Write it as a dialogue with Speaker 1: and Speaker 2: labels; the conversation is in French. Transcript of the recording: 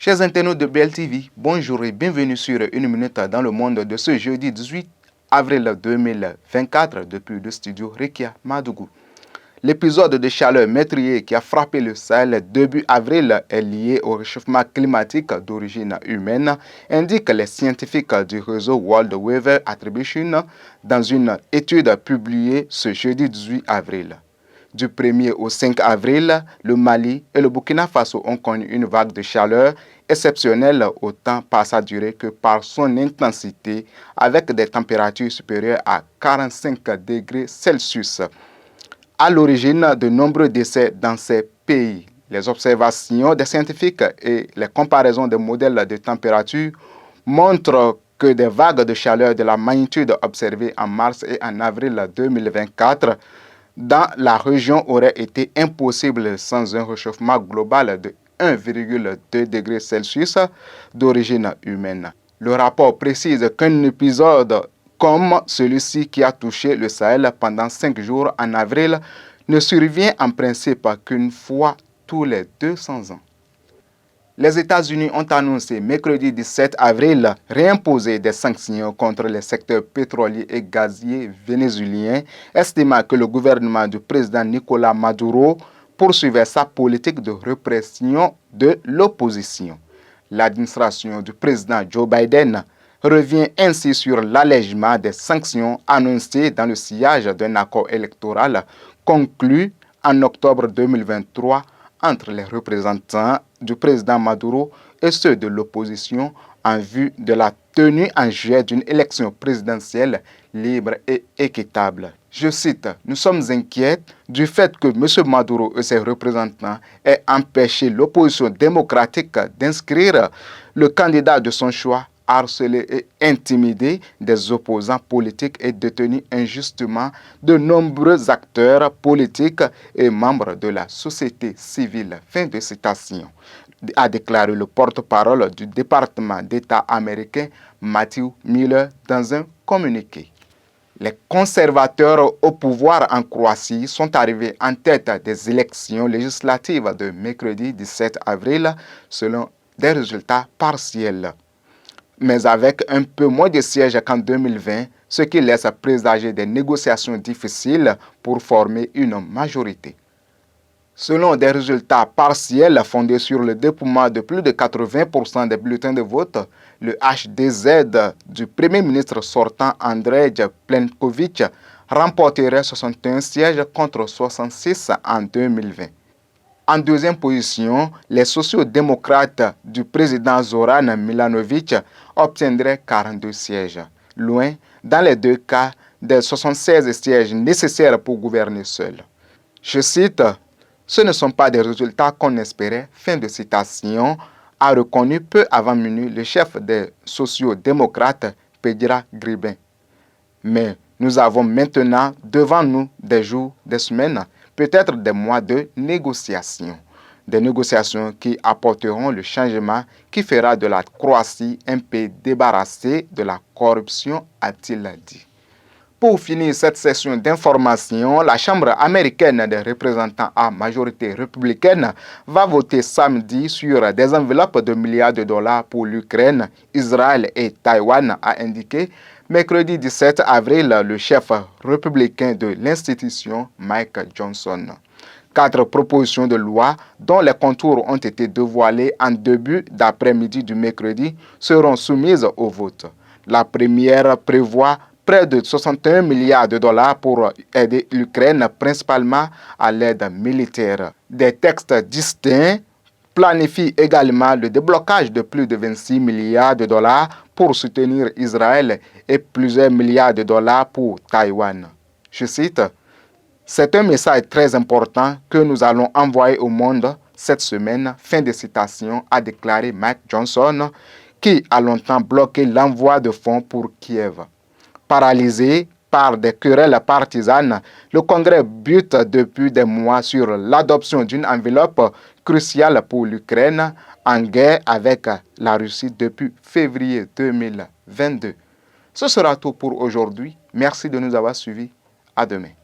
Speaker 1: Chers internautes de BLTV, bonjour et bienvenue sur Une Minute dans le Monde de ce jeudi 18 avril 2024 depuis le studio Rekia Madougou. L'épisode de chaleur meurtrier qui a frappé le Sahel début avril est lié au réchauffement climatique d'origine humaine, indiquent les scientifiques du réseau World Weather Attribution dans une étude publiée ce jeudi 18 avril. Du 1er au 5 avril, le Mali et le Burkina Faso ont connu une vague de chaleur exceptionnelle autant par sa durée que par son intensité, avec des températures supérieures à 45 degrés Celsius. À l'origine de nombreux décès dans ces pays, les observations des scientifiques et les comparaisons des modèles de température montrent que des vagues de chaleur de la magnitude observées en mars et en avril 2024 dans la région auraient été impossibles sans un réchauffement global de 1,2 degrés Celsius d'origine humaine. Le rapport précise qu'un épisode comme celui-ci qui a touché le Sahel pendant 5 jours en avril ne survient en principe qu'une fois tous les 200 ans. Les États-Unis ont annoncé mercredi 17 avril réimposer des sanctions contre les secteurs pétroliers et gaziers vénézuéliens, estimant que le gouvernement du président Nicolás Maduro poursuivait sa politique de répression de l'opposition. L'administration du président Joe Biden revient ainsi sur l'allègement des sanctions annoncées dans le sillage d'un accord électoral conclu en octobre 2023 entre les représentants du président Maduro et ceux de l'opposition en vue de la tenue en juillet d'une élection présidentielle libre et équitable. Je cite, « Nous sommes inquiets du fait que M. Maduro et ses représentants aient empêché l'opposition démocratique d'inscrire le candidat de son choix, harcelé et intimidé des opposants politiques et détenu injustement de nombreux acteurs politiques et membres de la société civile. » Fin de citation, a déclaré le porte-parole du département d'État américain Matthew Miller dans un communiqué. Les conservateurs au pouvoir en Croatie sont arrivés en tête des élections législatives de mercredi 17 avril selon des résultats partiels, mais avec un peu moins de sièges qu'en 2020, ce qui laisse présager des négociations difficiles pour former une majorité. Selon des résultats partiels fondés sur le dépouillement de plus de 80% des bulletins de vote, le HDZ du Premier ministre sortant Andrej Plenković remporterait 61 sièges contre 66 en 2020. En deuxième position, les sociaux-démocrates du président Zoran Milanović obtiendraient 42 sièges, loin, dans les deux cas, des 76 sièges nécessaires pour gouverner seul. Je cite, « Ce ne sont pas des résultats qu'on espérait », fin de citation, a reconnu peu avant minuit le chef des sociaux-démocrates, Peđa Grbin. Mais nous avons maintenant devant nous des jours, des semaines, peut-être des mois de négociations. Des négociations qui apporteront le changement qui fera de la Croatie un pays débarrassé de la corruption, a-t-il dit. Pour finir cette session d'information, la Chambre américaine des représentants à majorité républicaine va voter samedi sur des enveloppes de milliards de dollars pour l'Ukraine, Israël et Taïwan, a indiqué mercredi 17 avril le chef républicain de l'institution, Mike Johnson. 4 propositions de loi dont les contours ont été dévoilés en début d'après-midi du mercredi seront soumises au vote. La première prévoit près de 61 milliards de dollars pour aider l'Ukraine, principalement à l'aide militaire. Des textes distincts planifient également le déblocage de plus de 26 milliards de dollars pour soutenir Israël et plusieurs milliards de dollars pour Taïwan. Je cite, « C'est un message très important que nous allons envoyer au monde cette semaine », fin de citation, a déclaré Mike Johnson, qui a longtemps bloqué l'envoi de fonds pour Kiev. Paralysé par des querelles partisanes, le Congrès bute depuis des mois sur l'adoption d'une enveloppe cruciale pour l'Ukraine en guerre avec la Russie depuis février 2022. Ce sera tout pour aujourd'hui. Merci de nous avoir suivis. À demain.